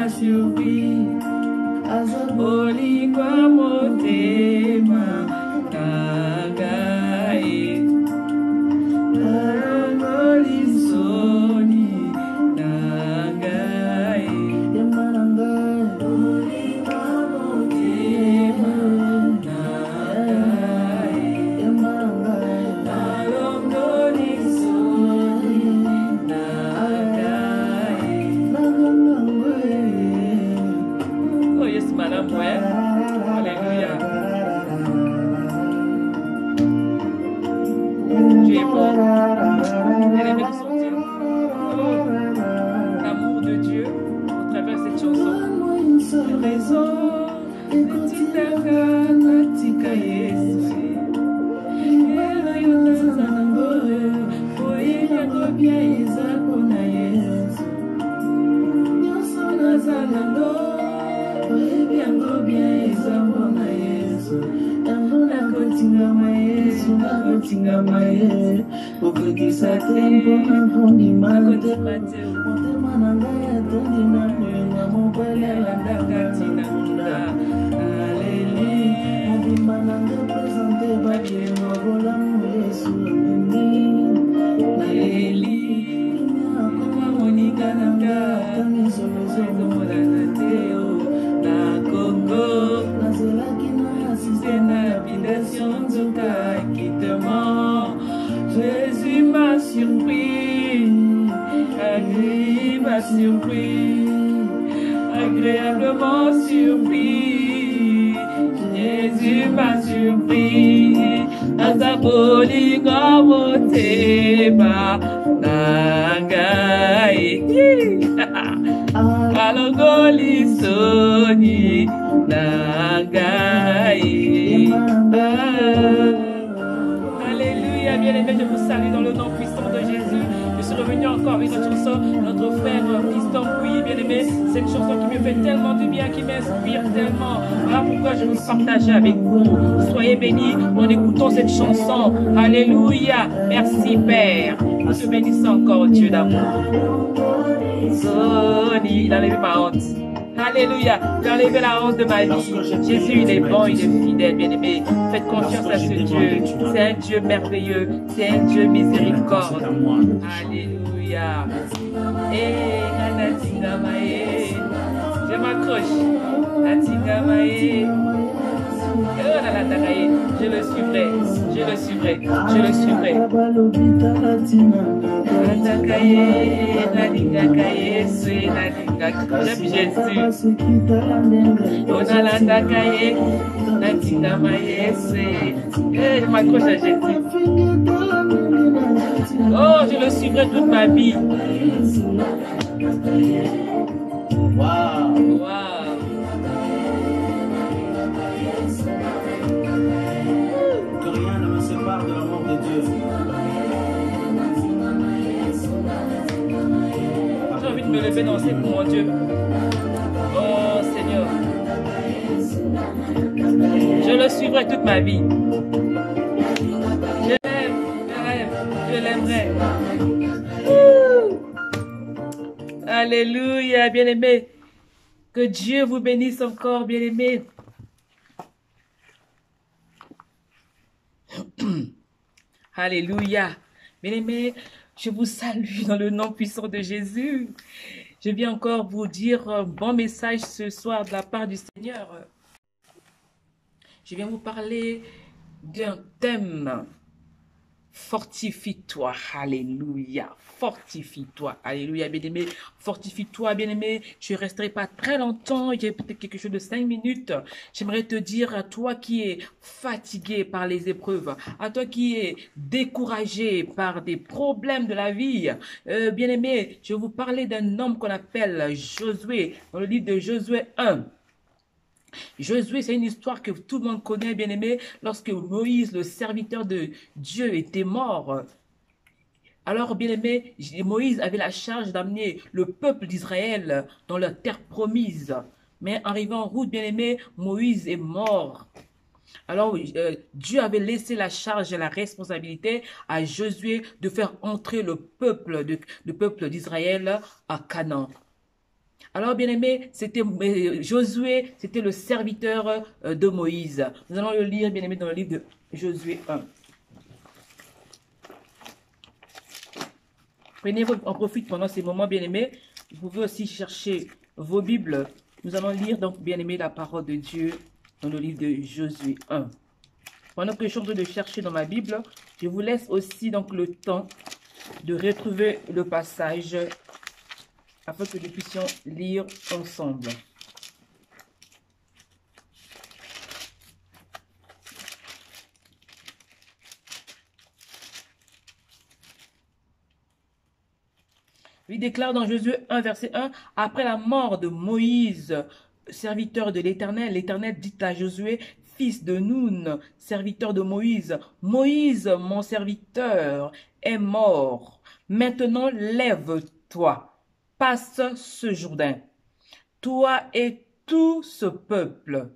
m'a surpris. Oligwa motema nangai. Arangolisoni nangai. Oligwa motema nangai. Arangolisoni nangai. Oh yes, madame, ouais. Alléluia. Tu es bon. Elle aime ressentir l'amour de Dieu à travers cette chanson. Raison, Jésus m'a surpris, agréablement surpris. Jésus m'a surpris, azaboli motema nangai. Alongolisoni nangai. Alléluia, bien-aimés, je vous salue dans le nom puissant de Jésus. Je suis revenu encore avec notre chanson, notre frère Fiston Pouilly, bien-aimé. C'est une chanson qui me fait tellement du bien, qui m'inspire tellement. Voilà pourquoi je veux partager avec vous. Soyez bénis en écoutant cette chanson. Alléluia. Merci, Père. Nous te bénissons encore, Dieu d'amour. Soni, il a levé ma honte. Alléluia, il a enlevé la honte de ma vie. Jésus, il est bon, il est fidèle, bien-aimé. Faites confiance à ce Dieu. C'est un Dieu merveilleux. C'est un Dieu miséricorde. Alléluia. Je m'accroche. Je le suivrai. Je le suivrai. Je le suivrai. J'aime Jésus. Je m'accroche à Jésus. Oh, je le suivrai toute ma vie. Wow. Que rien ne me sépare de l'amour de Dieu. J'ai envie de me lever danser pour mon Dieu. Oh Seigneur. Je le suivrai toute ma vie. Je l'aime, je l'aimerai. Alléluia, bien-aimé. Que Dieu vous bénisse encore, bien-aimé. Alléluia. Bien-aimé, je vous salue dans le nom puissant de Jésus. Je viens encore vous dire un bon message ce soir de la part du Seigneur. Je viens vous parler d'un thème. Fortifie-toi, alléluia, fortifie-toi, alléluia, bien-aimé, fortifie-toi, bien-aimé, je ne resterai pas très longtemps, j'ai peut-être quelque chose de 5 minutes, j'aimerais te dire à toi qui es fatigué par les épreuves, à toi qui es découragé par des problèmes de la vie, bien-aimé, je vais vous parler d'un homme qu'on appelle Josué, dans le livre de Josué 1. Josué, c'est une histoire que tout le monde connaît, bien aimé, lorsque Moïse, le serviteur de Dieu, était mort. Alors, bien aimé, Moïse avait la charge d'amener le peuple d'Israël dans leur terre promise. Mais arrivant en route, bien aimé, Moïse est mort. Alors, Dieu avait laissé la charge et la responsabilité à Josué de faire entrer le peuple d'Israël à Canaan. Alors, bien-aimé, c'était Josué, c'était le serviteur de Moïse. Nous allons le lire, bien-aimé, dans le livre de Josué 1. Prenez, en profite pendant ces moments, bien-aimés. Vous pouvez aussi chercher vos Bibles. Nous allons lire, donc, bien-aimé, la parole de Dieu dans le livre de Josué 1. Pendant que je suis en train de chercher dans ma Bible, je vous laisse aussi donc le temps de retrouver le passage afin que nous puissions lire ensemble. Il déclare dans Josué 1, verset 1, « Après la mort de Moïse, serviteur de l'Éternel, l'Éternel dit à Josué, fils de Nun, serviteur de Moïse, Moïse, mon serviteur, est mort. Maintenant, lève-toi, passe ce Jourdain, toi et tout ce peuple,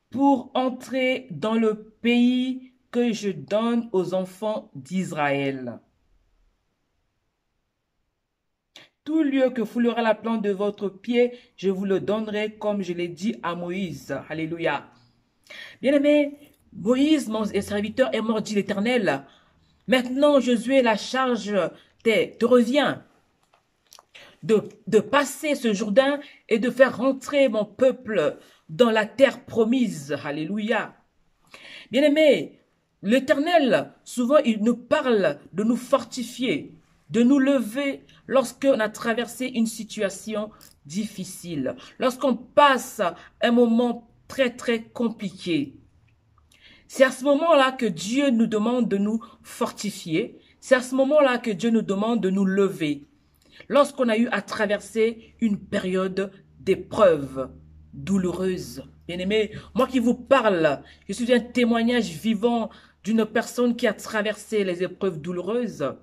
pour entrer dans le pays que je donne aux enfants d'Israël. Tout lieu que foulera la plante de votre pied, je vous le donnerai comme je l'ai dit à Moïse. » Alléluia. Bien-aimé, Moïse, mon serviteur, est mort, dit l'Éternel. Maintenant, Josué, la charge te revient de passer ce Jourdain et de faire rentrer mon peuple dans la terre promise. Alléluia. Bien-aimé, l'Éternel, souvent, il nous parle de nous fortifier, de nous lever lorsqu'on a traversé une situation difficile, lorsqu'on passe un moment très, très compliqué. C'est à ce moment-là que Dieu nous demande de nous fortifier. C'est à ce moment-là que Dieu nous demande de nous lever. Lorsqu'on a eu à traverser une période d'épreuve douloureuse. Bien-aimé, moi qui vous parle, je suis un témoignage vivant d'une personne qui a traversé les épreuves douloureuses.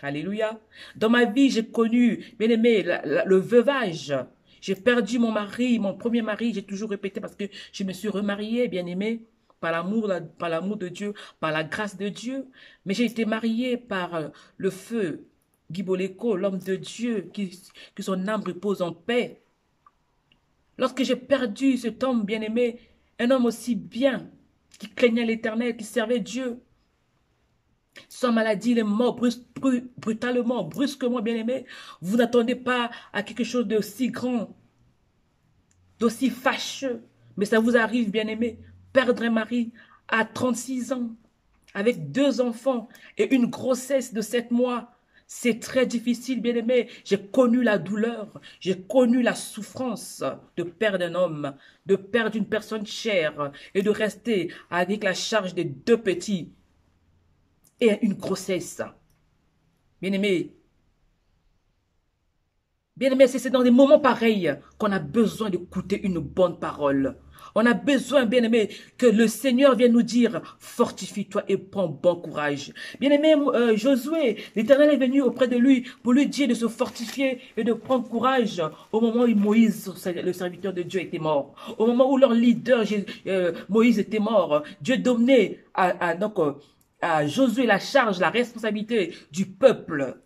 Alléluia. Dans ma vie, j'ai connu, bien-aimé, le veuvage. J'ai perdu mon mari, mon premier mari, j'ai toujours répété parce que je me suis remariée, bien-aimé, par l'amour de Dieu, par la grâce de Dieu. Mais j'ai été mariée par le feu, Guy Boleko, l'homme de Dieu, que son âme repose en paix. Lorsque j'ai perdu cet homme bien-aimé, un homme aussi bien, qui craignait l'Éternel, qui servait Dieu, sans maladie, il est mort brutalement, brusquement, bien-aimé. Vous n'attendez pas à quelque chose d'aussi grand, d'aussi fâcheux. Mais ça vous arrive, bien-aimé, perdre un mari à 36 ans, avec 2 enfants et une grossesse de 7 mois. C'est très difficile, bien-aimé. J'ai connu la douleur, j'ai connu la souffrance de perdre un homme, de perdre une personne chère et de rester avec la charge des 2 petits. Et une grossesse. Bien-aimé, c'est dans des moments pareils qu'on a besoin d'écouter une bonne parole. On a besoin, bien-aimé, que le Seigneur vienne nous dire, fortifie-toi et prends bon courage. Bien-aimé, Josué, l'Éternel est venu auprès de lui pour lui dire de se fortifier et de prendre courage au moment où Moïse, le serviteur de Dieu, était mort. Au moment où leur leader, Moïse, était mort. Dieu donnait à Josué la charge, la responsabilité du peuple.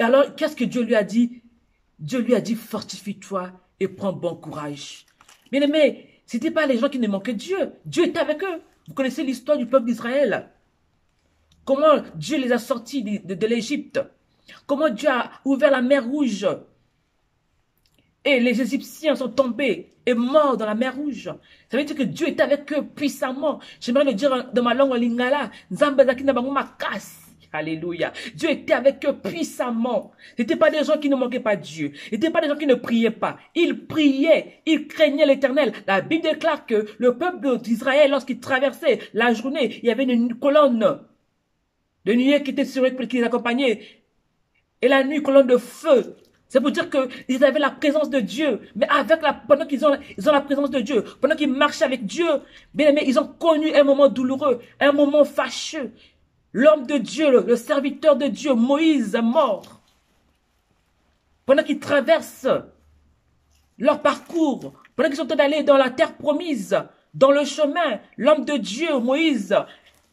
Et alors, qu'est-ce que Dieu lui a dit? Dieu lui a dit, fortifie-toi et prends bon courage. Bien-aimé, ce n'était pas les gens qui ne manquaient de Dieu. Dieu était avec eux. Vous connaissez l'histoire du peuple d'Israël. Comment Dieu les a sortis de l'Égypte. Comment Dieu a ouvert la mer Rouge. Et les Égyptiens sont tombés et morts dans la mer Rouge. Ça veut dire que Dieu était avec eux puissamment. J'aimerais le dire dans ma langue en lingala. Alléluia. Dieu était avec eux puissamment. Ce n'étaient pas des gens qui ne manquaient pas de Dieu. Ce n'étaient pas des gens qui ne priaient pas. Ils priaient. Ils craignaient l'Éternel. La Bible déclare que le peuple d'Israël, lorsqu'il traversait la journée, il y avait une colonne de nuée qui était sur eux, qui les accompagnait. Et la nuit, colonne de feu. C'est pour dire qu'ils avaient la présence de Dieu. Mais pendant qu'ils ont la présence de Dieu, pendant qu'ils marchaient avec Dieu, bien aimé, ils ont connu un moment douloureux, un moment fâcheux. L'homme de Dieu, le serviteur de Dieu, Moïse, est mort. Pendant qu'ils traversent leur parcours, pendant qu'ils sont en train d'aller dans la terre promise, dans le chemin, l'homme de Dieu, Moïse,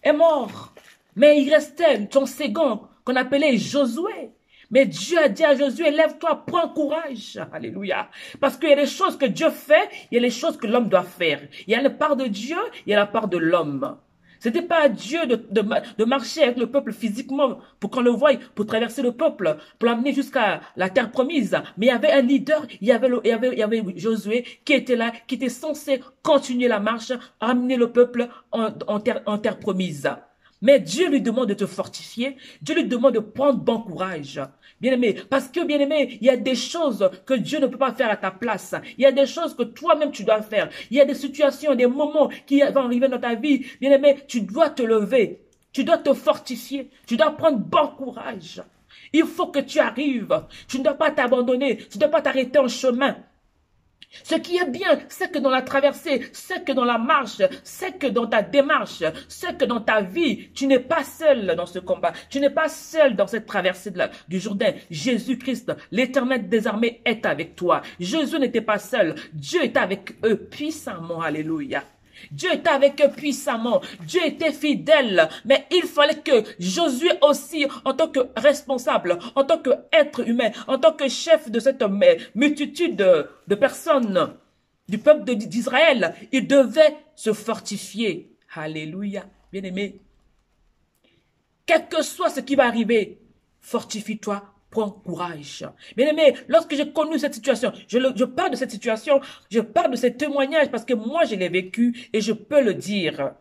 est mort. Mais il restait son second qu'on appelait Josué. Mais Dieu a dit à Josué, lève-toi, prends courage. Alléluia. Parce qu'il y a des choses que Dieu fait, il y a les choses que l'homme doit faire. Il y a la part de Dieu, il y a la part de l'homme. C'était pas à Dieu de marcher avec le peuple physiquement pour qu'on le voie, pour traverser le peuple, pour l'amener jusqu'à la terre promise. Mais il y avait un leader, il y avait Josué qui était là, qui était censé continuer la marche, amener le peuple en terre promise. Mais Dieu lui demande de te fortifier, Dieu lui demande de prendre bon courage. Bien-aimé, parce que, bien-aimé, il y a des choses que Dieu ne peut pas faire à ta place. Il y a des choses que toi-même tu dois faire. Il y a des situations, des moments qui vont arriver dans ta vie. Bien-aimé, tu dois te lever. Tu dois te fortifier. Tu dois prendre bon courage. Il faut que tu arrives. Tu ne dois pas t'abandonner. Tu ne dois pas t'arrêter en chemin. Ce qui est bien, c'est que dans la traversée, c'est que dans la marche, c'est que dans ta démarche, c'est que dans ta vie, tu n'es pas seul dans ce combat. Tu n'es pas seul dans cette traversée du Jourdain. Jésus-Christ, l'Éternel des armées est avec toi. Jésus n'était pas seul. Dieu était avec eux puissamment. Alléluia. Dieu était avec eux puissamment. Dieu était fidèle. Mais il fallait que Josué aussi, en tant que responsable, en tant qu'être humain, en tant que chef de cette multitude de personnes, du peuple d'Israël, il devait se fortifier. Alléluia. Bien-aimé. Quel que soit ce qui va arriver, fortifie-toi. Prends courage. Bien-aimé, lorsque j'ai connu cette situation, je parle de cette situation, je parle de ces témoignages parce que moi, je l'ai vécu et je peux le dire.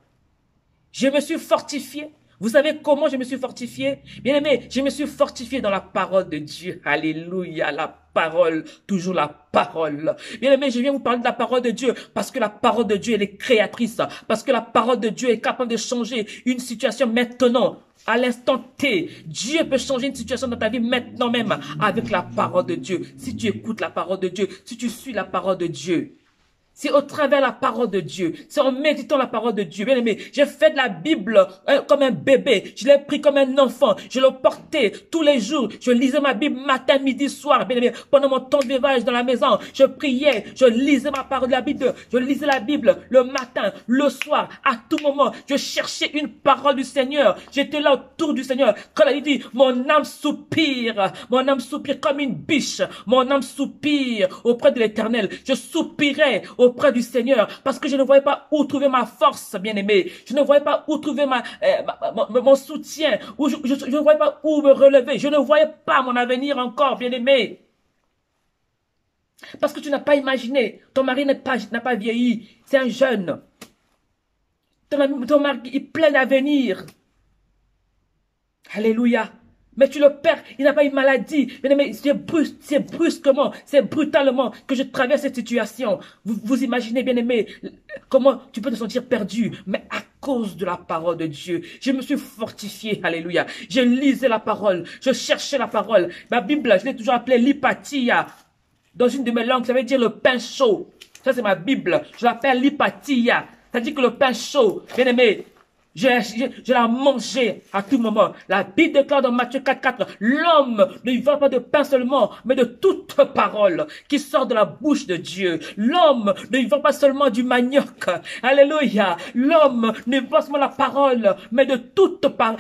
Je me suis fortifié. Vous savez comment je me suis fortifié? Bien-aimé, je me suis fortifié dans la parole de Dieu. Alléluia, la parole, toujours la parole. Bien-aimé, je viens vous parler de la parole de Dieu parce que la parole de Dieu, elle est créatrice. Parce que la parole de Dieu est capable de changer une situation maintenant. À l'instant T, Dieu peut changer une situation dans ta vie maintenant même avec la parole de Dieu. Si tu écoutes la parole de Dieu, si tu suis la parole de Dieu. C'est au travers de la parole de Dieu. C'est en méditant la parole de Dieu. Bien aimé, j'ai fait de la Bible comme un bébé. Je l'ai pris comme un enfant. Je le portais tous les jours. Je lisais ma Bible matin, midi, soir. Bien aimé, pendant mon temps de veillage dans la maison, je priais. Je lisais ma parole de la Bible. Je lisais la Bible le matin, le soir, à tout moment. Je cherchais une parole du Seigneur. J'étais là autour du Seigneur. Quand il dit, mon âme soupire comme une biche. Mon âme soupire auprès de l'Éternel. Je soupirais auprès du Seigneur, parce que je ne voyais pas où trouver ma force, bien-aimé. Je ne voyais pas où trouver mon soutien, je ne voyais pas où me relever. Je ne voyais pas mon avenir encore, bien-aimé. Parce que tu n'as pas imaginé. Ton mari n'a pas vieilli. C'est un jeune. Ton mari est plein d'avenir. Alléluia. Mais tu le perds, il n'a pas une maladie. Mais c'est brusquement, c'est brutalement que je traverse cette situation. Vous imaginez, bien aimé, comment tu peux te sentir perdu. Mais à cause de la parole de Dieu, je me suis fortifié. Alléluia. Je lisais la parole, je cherchais la parole. Ma Bible, je l'ai toujours appelée l'hypatia. Dans une de mes langues, ça veut dire le pain chaud. Ça, c'est ma Bible. Je l'appelle l'hypatia. Ça dit que le pain chaud, bien aimé, je la mangeais à tout moment. La Bible déclare dans Matthieu 4,4, l'homme ne vivra pas de pain seulement, mais de toute parole qui sort de la bouche de Dieu. L'homme ne vivra pas seulement du manioc. Alléluia. L'homme ne vit pas seulement la parole, mais de toute parole,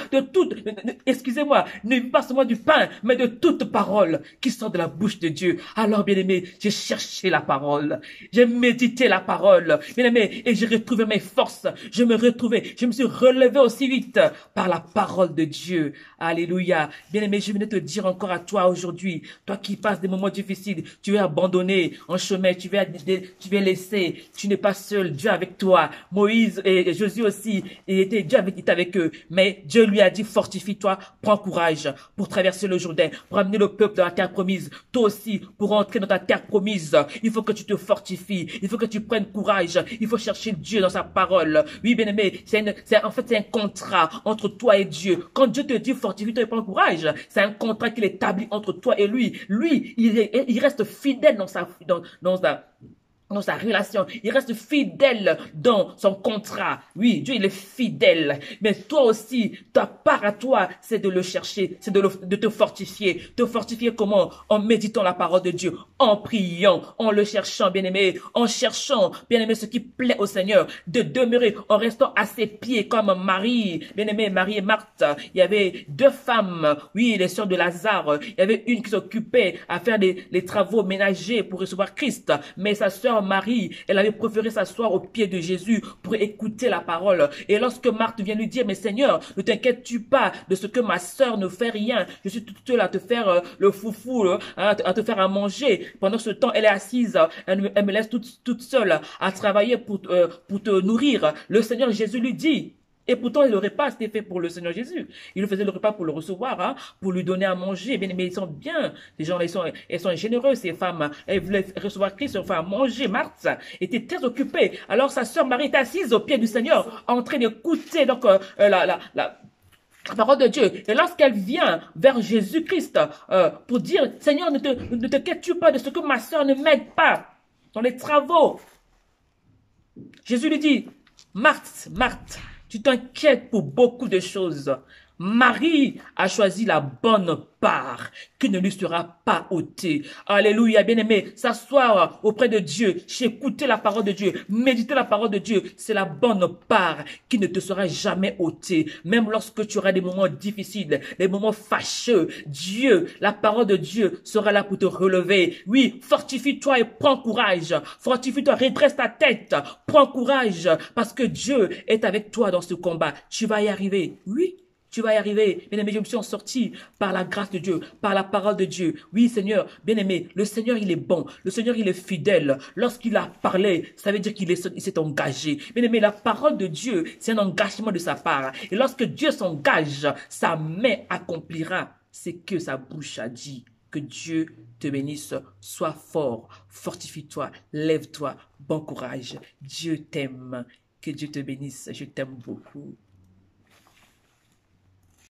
excusez-moi, ne vit pas seulement du pain, mais de toute parole qui sort de la bouche de Dieu. Alors, bien aimé, j'ai cherché la parole. J'ai médité la parole. Bien aimé, et j'ai retrouvé mes forces. Je me suis relevé aussi vite par la parole de Dieu. Alléluia. Bien-aimé, je venais te dire encore à toi aujourd'hui, toi qui passes des moments difficiles, tu es abandonné en chemin, tu es laissé, tu n'es pas seul, Dieu avec toi. Moïse et Josué aussi, Dieu était avec eux. Mais Dieu lui a dit, fortifie-toi, prends courage pour traverser le Jourdain, pour amener le peuple dans la terre promise. Toi aussi, pour entrer dans ta terre promise, il faut que tu te fortifies, il faut que tu prennes courage, il faut chercher Dieu dans sa parole. Oui, bien-aimé, en fait, c'est un contrat entre toi et Dieu. Quand Dieu te dit fortifie-toi et prends courage, c'est un contrat qu'il établit entre toi et lui. Lui, il reste fidèle dans dans sa relation, il reste fidèle dans son contrat. Oui, Dieu, il est fidèle. Mais toi aussi, ta part à toi, c'est de le chercher, c'est de te fortifier. Te fortifier comment? En méditant la parole de Dieu, en priant, en le cherchant, bien-aimé, en cherchant, bien-aimé, ce qui plaît au Seigneur, de demeurer en restant à ses pieds comme Marie, bien-aimé, Marie et Marthe. Il y avait deux femmes, oui, les sœurs de Lazare. Il y avait une qui s'occupait à faire les travaux ménagers pour recevoir Christ, mais sa sœur Marie, elle avait préféré s'asseoir aux pieds de Jésus pour écouter la parole. Et lorsque Marthe vient lui dire, mais Seigneur, ne t'inquiètes-tu pas de ce que ma sœur ne fait rien, je suis toute seule à te faire le foufou, à te faire à manger. Pendant ce temps, elle est assise, elle me laisse toute seule à travailler pour te nourrir. Le Seigneur Jésus lui dit, et pourtant, le repas, c'était fait pour le Seigneur Jésus. Il lui faisait le repas pour le recevoir, hein, pour lui donner à manger. Bien, mais ils sont bien. Les gens, elles sont généreux, ces femmes. Elles voulaient recevoir Christ, enfin, manger. Marthe était très occupée. Alors, sa sœur Marie était assise au pied du Seigneur, en train d'écouter, donc, la parole de Dieu. Et lorsqu'elle vient vers Jésus-Christ, pour dire, Seigneur, ne t'inquiètes-tu pas de ce que ma sœur ne m'aide pas dans les travaux. Jésus lui dit, Marthe, Marthe, tu t'inquiètes pour beaucoup de choses. Marie a choisi la bonne part qui ne lui sera pas ôtée. Alléluia, bien-aimé, s'asseoir auprès de Dieu, écouter la parole de Dieu, méditer la parole de Dieu, c'est la bonne part qui ne te sera jamais ôtée. Même lorsque tu auras des moments difficiles, des moments fâcheux, Dieu, la parole de Dieu sera là pour te relever. Oui, fortifie-toi et prends courage. Fortifie-toi, redresse ta tête, prends courage parce que Dieu est avec toi dans ce combat. Tu vas y arriver. Oui. Tu vas y arriver. Bien-aimé, je me suis en sorti par la grâce de Dieu, par la parole de Dieu. Oui, Seigneur, bien-aimé, le Seigneur, il est bon. Le Seigneur, il est fidèle. Lorsqu'il a parlé, ça veut dire qu'il s'est engagé. Bien-aimé, la parole de Dieu, c'est un engagement de sa part. Et lorsque Dieu s'engage, sa main accomplira ce que sa bouche a dit. Que Dieu te bénisse. Sois fort. Fortifie-toi. Lève-toi. Bon courage. Dieu t'aime. Que Dieu te bénisse. Je t'aime beaucoup.